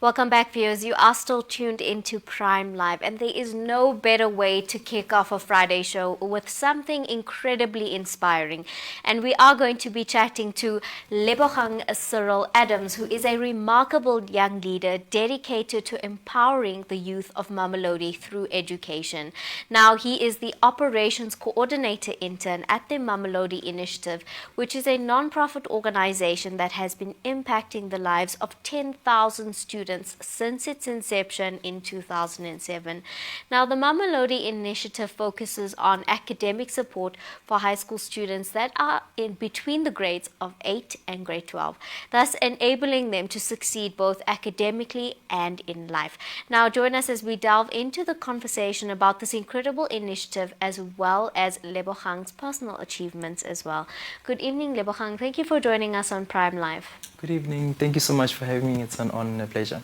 Welcome back, viewers. You are still tuned into Prime Live, and there is no better way to kick off a Friday show with something incredibly inspiring. And we are going to be chatting to Lebogang Cyril Adams, who is a remarkable young leader dedicated to empowering the youth of Mamelodi through education. Now, he is the Operations Coordinator Intern at the Mamelodi Initiative, which is a non-profit organization that has been impacting the lives of 10,000 students since its inception in 2007. Now, the Mamelodi Initiative focuses on academic support for high school students that are in between the grades of 8 and grade 12, thus enabling them to succeed both academically and in life. Now, join us as we delve into the conversation about this incredible initiative as well as Lebogang's personal achievements as well. Good evening, Lebogang. Thank you for joining us on Prime Live. Good evening. Thank you so much for having me. It's an honor and a pleasure.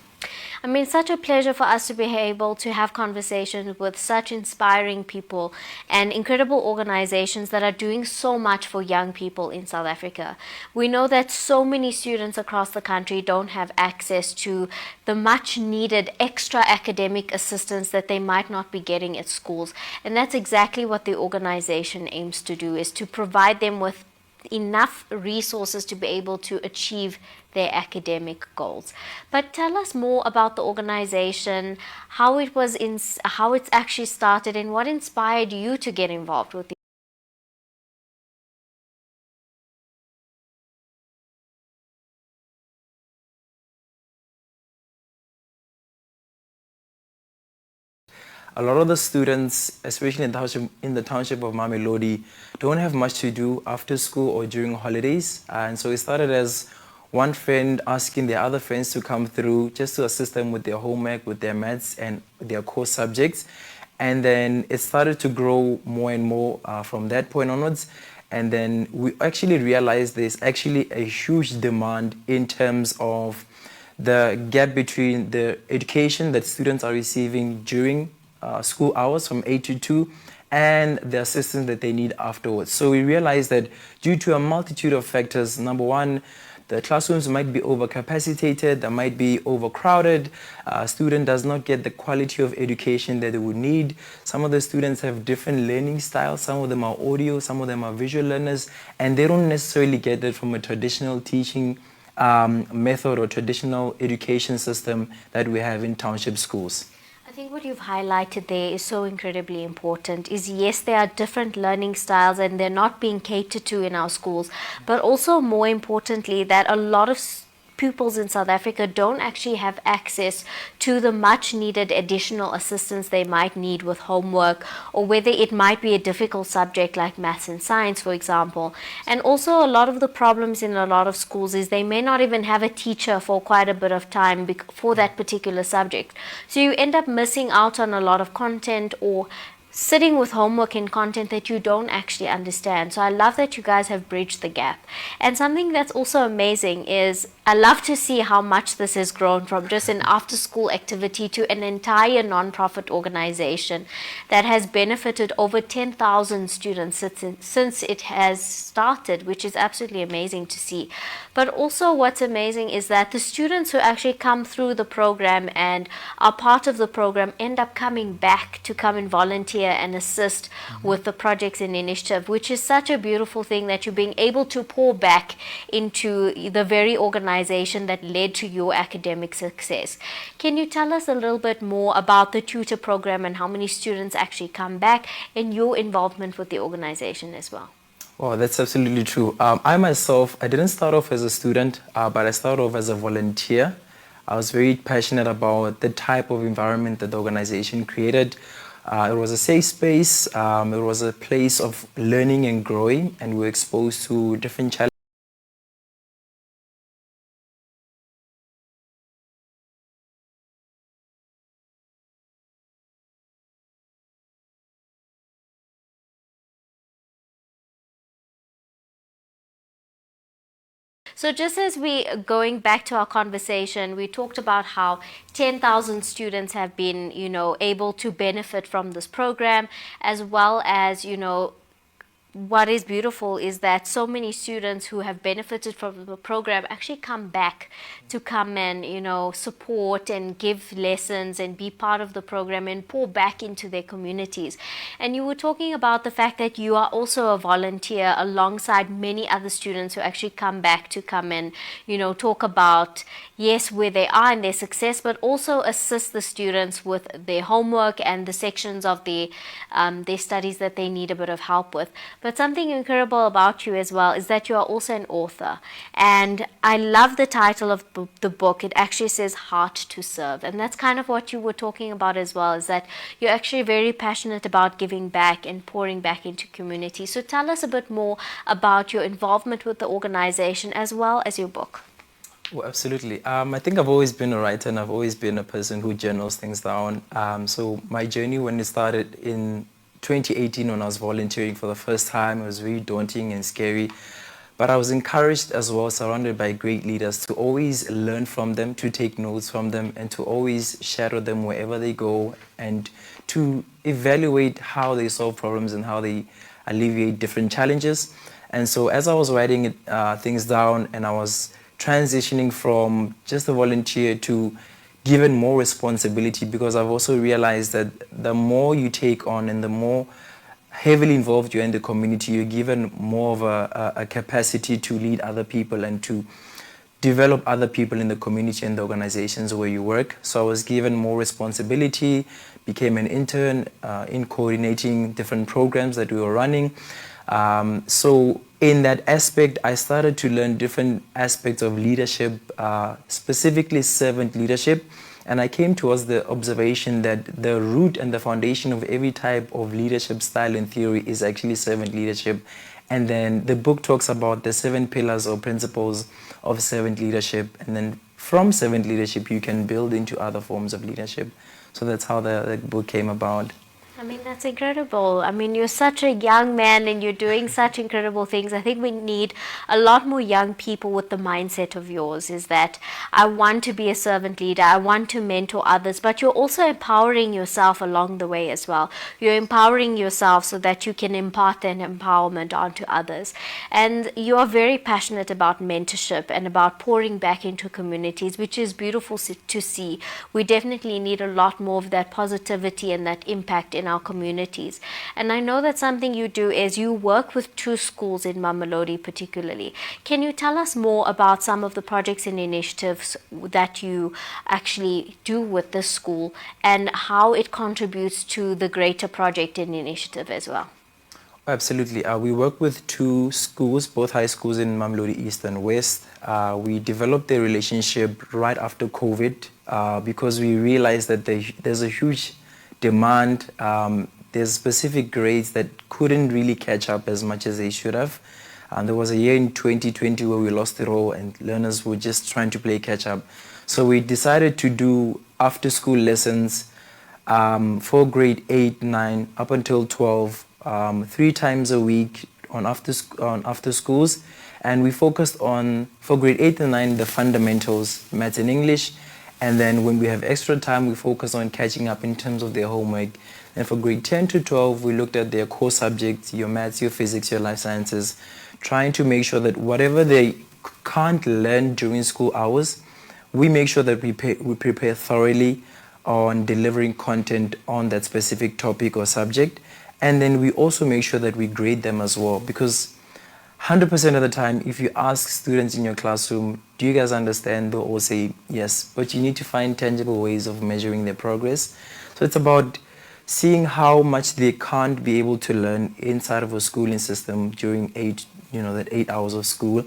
I mean, it's such a pleasure for us to be able to have conversations with such inspiring people and incredible organizations that are doing so much for young people in South Africa. We know that so many students across the country don't have access to the much needed extra academic assistance that they might not be getting at schools. And that's exactly what the organization aims to do, is to provide them with enough resources to be able to achieve their academic goals. But tell us more about the organization, how it's actually started, and what inspired you to get involved with it. A lot of the students, especially in the township of Mamelodi, don't have much to do after school or during holidays. And so it started as one friend asking their other friends to come through just to assist them with their homework, with their maths and their core subjects. And then it started to grow more and more from that point onwards. And then we actually realized there's actually a huge demand in terms of the gap between the education that students are receiving during school hours from 8 to 2 and the assistance that they need afterwards. So we realized that due to a multitude of factors, number one, the classrooms might be overcapacitated, they might be overcrowded, student does not get the quality of education that they would need. Some of the students have different learning styles, some of them are audio, some of them are visual learners, and they don't necessarily get it from a traditional teaching method or traditional education system that we have in township schools. I think what you've highlighted there is so incredibly important. Is yes, there are different learning styles and they're not being catered to in our schools, but also more importantly that a lot of pupils in South Africa don't actually have access to the much needed additional assistance they might need with homework, or whether it might be a difficult subject like maths and science, for example. And also a lot of the problems in a lot of schools is they may not even have a teacher for quite a bit of time for that particular subject. So you end up missing out on a lot of content or sitting with homework and content that you don't actually understand. So I love that you guys have bridged the gap. And something that's also amazing is I love to see how much this has grown from just an after-school activity to an entire non-profit organization that has benefited over 10,000 students since it has started, which is absolutely amazing to see. But also what's amazing is that the students who actually come through the program and are part of the program end up coming back to come and volunteer and assist with the projects and initiative, which is such a beautiful thing that you're being able to pour back into the very organization that led to your academic success. Can you tell us a little bit more about the tutor program and how many students actually come back and your involvement with the organization as well? Oh, that's absolutely true. I myself, I didn't start off as a student, but I started off as a volunteer. I was very passionate about the type of environment that the organization created. It was a safe space, it was a place of learning and growing, and we were exposed to different challenges. So just as we going back to our conversation, we talked about how 10,000 students have been, able to benefit from this program, as well as, what is beautiful is that so many students who have benefited from the program actually come back to come and, you know, support and give lessons and be part of the program and pour back into their communities. And you were talking about the fact that you are also a volunteer alongside many other students who actually come back to come and, you know, talk about, yes, where they are in their success, but also assist the students with their homework and the sections of their studies that they need a bit of help with. But something incredible about you as well is that you are also an author. And I love the title of the book. It actually says Heart to Serve. And that's kind of what you were talking about as well, is that you're actually very passionate about giving back and pouring back into community. So tell us a bit more about your involvement with the organization as well as your book. Well, absolutely. I think I've always been a writer and I've always been a person who journals things down. So my journey, when it started in 2018 when I was volunteering for the first time, it was very daunting and scary. But I was encouraged as well, surrounded by great leaders, to always learn from them, to take notes from them, and to always shadow them wherever they go, and to evaluate how they solve problems and how they alleviate different challenges. And so as I was writing things down and I was transitioning from just a volunteer to given more responsibility, because I've also realized that the more you take on and the more heavily involved you're in the community, you're given more of a capacity to lead other people and to develop other people in the community and the organizations where you work. So I was given more responsibility, became an intern in coordinating different programs that we were running. So in that aspect, I started to learn different aspects of leadership, specifically servant leadership. And I came towards the observation that the root and the foundation of every type of leadership style and theory is actually servant leadership. And then the book talks about the 7 pillars or principles of servant leadership. And then from servant leadership, you can build into other forms of leadership. So that's how the book came about. I mean, that's incredible. I mean, you're such a young man and you're doing such incredible things. I think we need a lot more young people with the mindset of yours, is that I want to be a servant leader, I want to mentor others, but you're also empowering yourself along the way as well. You're empowering yourself so that you can impart that empowerment onto others. And you are very passionate about mentorship and about pouring back into communities, which is beautiful to see. We definitely need a lot more of that positivity and that impact in our communities. And I know that something you do is you work with 2 schools in Mamelodi particularly. Can you tell us more about some of the projects and initiatives that you actually do with this school and how it contributes to the greater project and initiative as well? Absolutely. We work with 2 schools, both high schools in Mamelodi East and West. We developed a relationship right after COVID because we realized that there's a huge demand. There's specific grades that couldn't really catch up as much as they should have. There was a year in 2020 where we lost it all and learners were just trying to play catch up. So we decided to do after school lessons for grade 8, 9, up until 12, 3 times a week on after schools. And we focused on, for grade 8 and 9, the fundamentals, maths and English. And then when we have extra time, we focus on catching up in terms of their homework. And for grade 10 to 12, we looked at their core subjects, your maths, your physics, your life sciences, trying to make sure that whatever they can't learn during school hours, we make sure that we prepare thoroughly on delivering content on that specific topic or subject. And then we also make sure that we grade them as well, because 100% of the time, if you ask students in your classroom, do you guys understand? They'll all say yes, but you need to find tangible ways of measuring their progress. So it's about seeing how much they can't be able to learn inside of a schooling system during that 8 hours of school,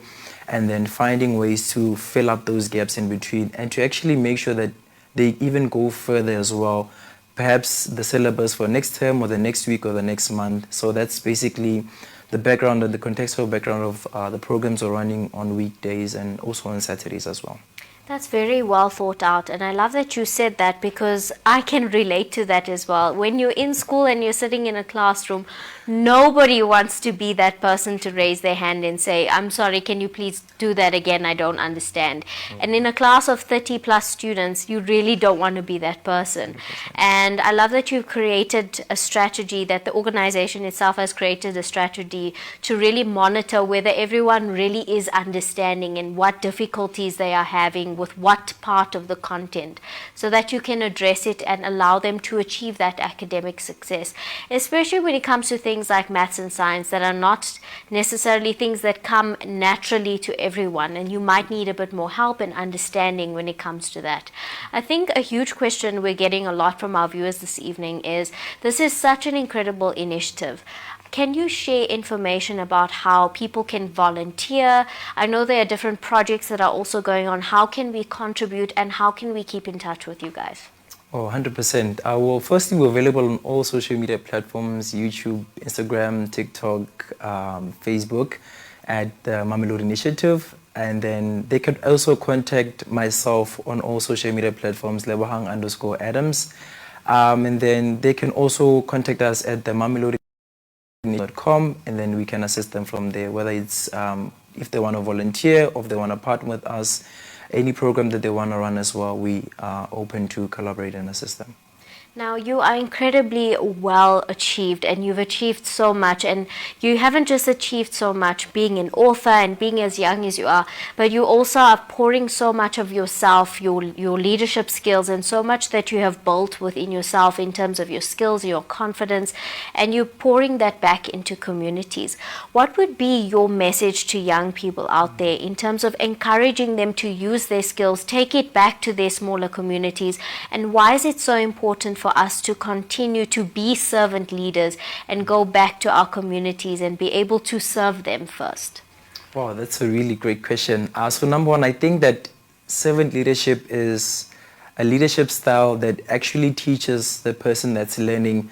and then finding ways to fill up those gaps in between and to actually make sure that they even go further as well, perhaps the syllabus for next term or the next week or the next month. So that's basically the background and the contextual background of the programs we're running on weekdays and also on Saturdays as well. That's very well thought out, and I love that you said that because I can relate to that as well. When you're in school and you're sitting in a classroom, Nobody wants to be that person to raise their hand and say, I'm sorry, can you please do that again? I don't understand. And in a class of 30 plus students, you really don't want to be that person. 100%. And I love that you've created a strategy, that the organization itself has created a strategy to really monitor whether everyone really is understanding and what difficulties they are having with what part of the content, so that you can address it and allow them to achieve that academic success, especially when it comes to things like maths and science that are not necessarily things that come naturally to everyone, and you might need a bit more help and understanding when it comes to that. I think a huge question we're getting a lot from our viewers this evening is, this is such an incredible initiative. Can you share information about how people can volunteer? I know there are different projects that are also going on. How can we contribute, and how can we keep in touch with you guys? Oh, 100%. Well, firstly, we're available on all social media platforms, YouTube, Instagram, TikTok, Facebook, at the Mamelodi Initiative. And then they could also contact myself on all social media platforms, Lebogang_Adams. And then they can also contact us at the Mamelodi.com, and then we can assist them from there, whether it's if they want to volunteer or if they want to partner with us. Any program that they want to run as well, we are open to collaborate and assist them. Now, you are incredibly well achieved, and you've achieved so much, and you haven't just achieved so much being an author and being as young as you are, but you also are pouring so much of yourself, your leadership skills, and so much that you have built within yourself in terms of your skills, your confidence, and you're pouring that back into communities. What would be your message to young people out there in terms of encouraging them to use their skills, take it back to their smaller communities, and why is it so important for us to continue to be servant leaders and go back to our communities and be able to serve them first? Wow, that's a really great question. So number one, I think that servant leadership is a leadership style that actually teaches the person that's learning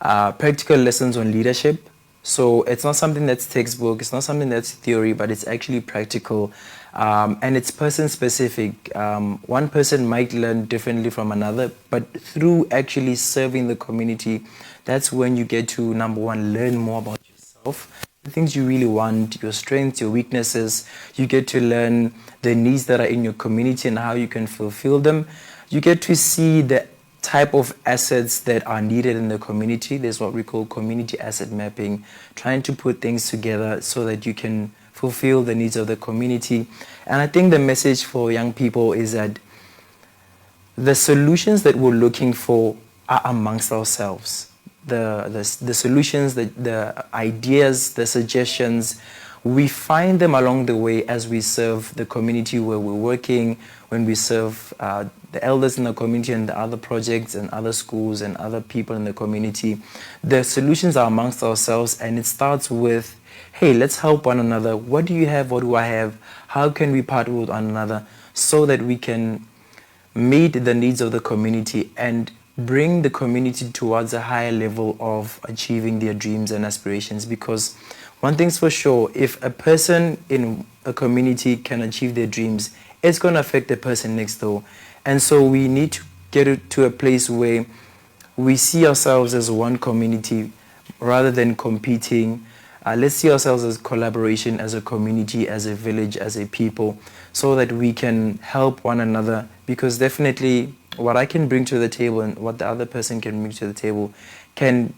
practical lessons on leadership. So it's not something that's textbook, it's not something that's theory, but it's actually practical. And it's person specific. One person might learn differently from another, but through actually serving the community, that's when you get to, number one, learn more about yourself, the things you really want, your strengths, your weaknesses. You get to learn the needs that are in your community and how you can fulfill them. You get to see the type of assets that are needed in the community. There's what we call community asset mapping, trying to put things together so that you can fulfill the needs of the community. And I think the message for young people is that the solutions that we're looking for are amongst ourselves. The solutions, the ideas, the suggestions, we find them along the way as we serve the community where we're working, when we serve the elders in the community and the other projects and other schools and other people in the community. The solutions are amongst ourselves, and it starts with, hey, let's help one another. What do you have? What do I have? How can we partner with one another so that we can meet the needs of the community and bring the community towards a higher level of achieving their dreams and aspirations? Because one thing's for sure, if a person in a community can achieve their dreams, it's going to affect the person next door. And so we need to get it to a place where we see ourselves as one community rather than competing. Let's see ourselves as collaboration, as a community, as a village, as a people, so that we can help one another. Because definitely what I can bring to the table and what the other person can bring to the table can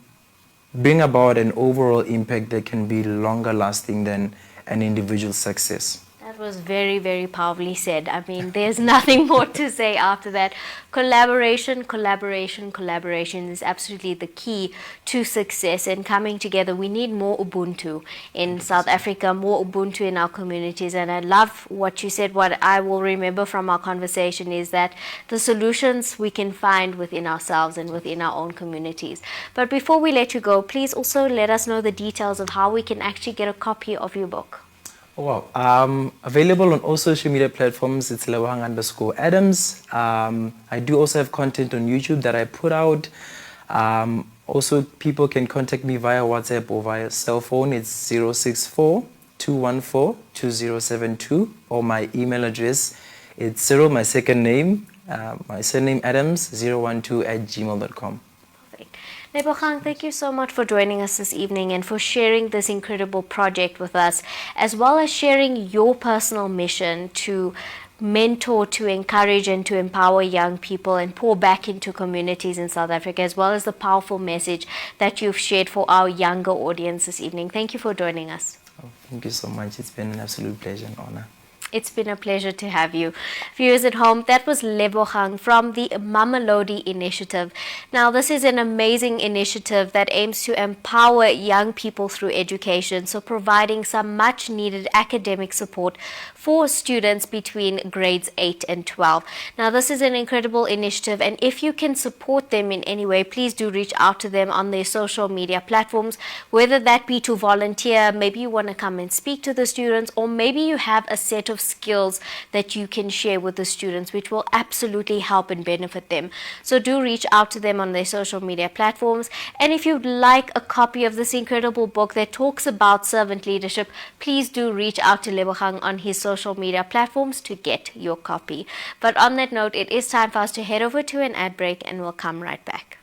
bring about an overall impact that can be longer lasting than an individual success. That was very, very powerfully said. I mean, there's nothing more to say after that. Collaboration, collaboration, collaboration is absolutely the key to success and coming together. We need more Ubuntu in South Africa, more Ubuntu in our communities. And I love what you said. What I will remember from our conversation is that the solutions we can find within ourselves and within our own communities. But before we let you go, please also let us know the details of how we can actually get a copy of your book. Wow. Available on all social media platforms. It's Lebogang_Adams. I do also have content on YouTube that I put out. Also, people can contact me via WhatsApp or via cell phone. It's 064-214-2072, or my email address. It's Cyril, my second name, my surname Adams, 012 @gmail.com. Lebogang, thank you so much for joining us this evening and for sharing this incredible project with us, as well as sharing your personal mission to mentor, to encourage, and to empower young people and pour back into communities in South Africa, as well as the powerful message that you've shared for our younger audience this evening. Thank you for joining us. Oh, thank you so much. It's been an absolute pleasure and honor. It's been a pleasure to have you. Viewers at home, that was Lebogang from the Mamelodi Initiative. Now, this is an amazing initiative that aims to empower young people through education, so providing some much needed academic support for students between grades 8 and 12. Now, this is an incredible initiative, and if you can support them in any way, please do reach out to them on their social media platforms, whether that be to volunteer, maybe you want to come and speak to the students, or maybe you have a set of skills that you can share with the students, which will absolutely help and benefit them. So do reach out to them on their social media platforms. And if you'd like a copy of this incredible book that talks about servant leadership, please do reach out to Lebogang on his social media platforms to get your copy. But on that note, it is time for us to head over to an ad break, and we'll come right back.